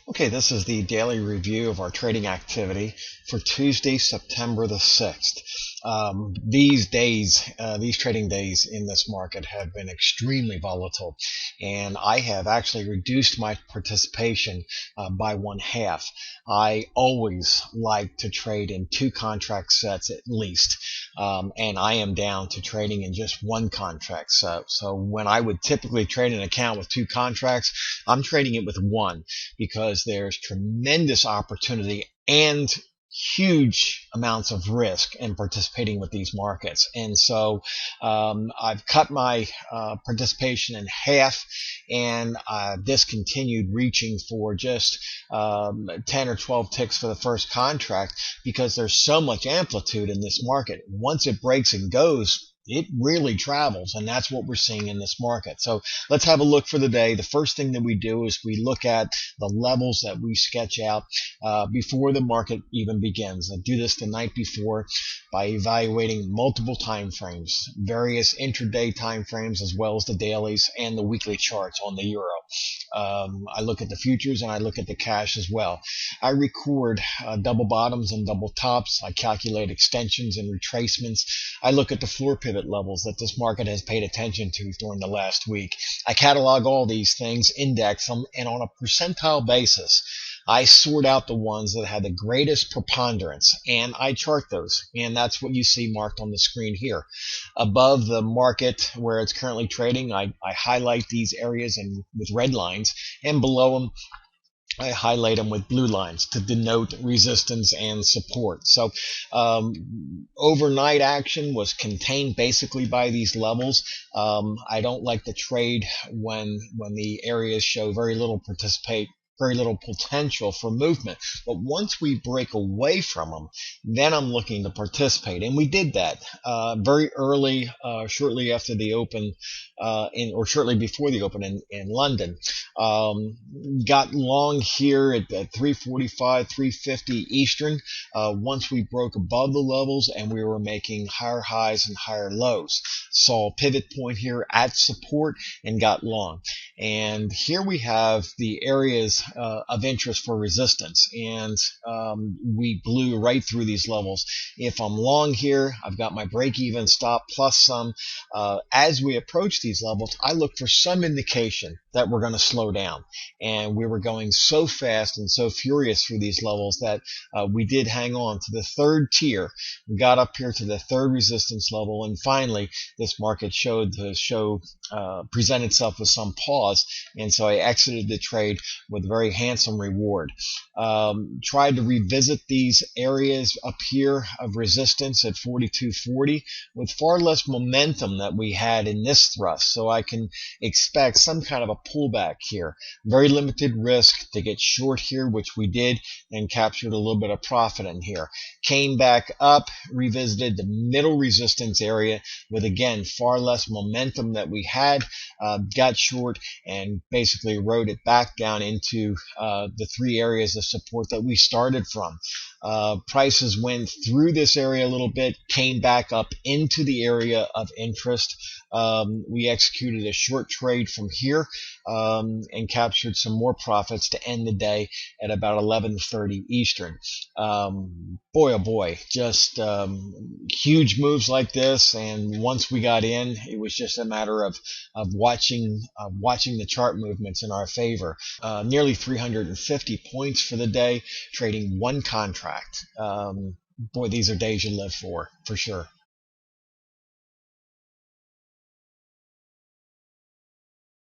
Okay, this is the daily review of our trading activity for Tuesday, September the 6th. These days, these trading days in this market have been extremely volatile, and I have actually reduced my participation by one half. I always like to trade in two contract sets at least, and I am down to trading in just one contract set. So when I would typically trade an account with two contracts, I'm trading it with one because there's tremendous opportunity and huge amounts of risk in participating with these markets. And so I've cut my participation in half and discontinued reaching for just 10 or 12 ticks for the first contract because there's so much amplitude in this market. Once it breaks and goes, it really travels, and that's what we're seeing in this market. So let's have a look for the day. The first thing that we do is we look at the levels that we sketch out before the market even begins. I do this the night before by evaluating multiple time frames, various intraday time frames, as well as the dailies and the weekly charts on the euro. I look at the futures and I look at the cash as well. I record double bottoms and double tops. I calculate extensions and retracements. I look at the floor pivot levels that this market has paid attention to during the last week. I catalog all these things, index them, and on a percentile basis, I sort out the ones that had the greatest preponderance, and I chart those. And that's what you see marked on the screen here. Above the market where it's currently trading, I highlight these areas with red lines, and below them, I highlight them with blue lines to denote resistance and support. So overnight action was contained basically by these levels. I don't like to trade when the areas show very little potential for movement. But once we break away from them, then I'm looking to participate. And we did that very early, shortly after the open, or shortly before the open in London. Got long here at 345, 350 Eastern. Once we broke above the levels and we were making higher highs and higher lows. Saw a pivot point here at support and got long. And here we have the areas of interest for resistance, and we blew right through these levels. If I'm long here, I've got my break-even stop plus some. As we approach these levels, I look for some indication that we're going to slow down, and we were going so fast and so furious through these levels that we did hang on to the third tier. We got up here to the third resistance level, and finally this market present itself with some pause, and so I exited the trade with very handsome reward. Tried to revisit these areas up here of resistance at 42.40 with far less momentum that we had in this thrust, so I can expect some kind of a pullback here. Very limited risk to get short here, which we did, and captured a little bit of profit in here. Came back up, revisited the middle resistance area with, again, far less momentum that we had, got short, and basically rode it back down into the three areas of support that we started from. Prices went through this area a little bit, came back up into the area of interest. We executed a short trade from here and captured some more profits to end the day at about 11:30 Eastern. Boy, oh boy, just huge moves like this, and once we got in, it was just a matter of watching the chart movements in our favor. Nearly 350 points for the day, trading one contract. Boy, these are days you live for sure.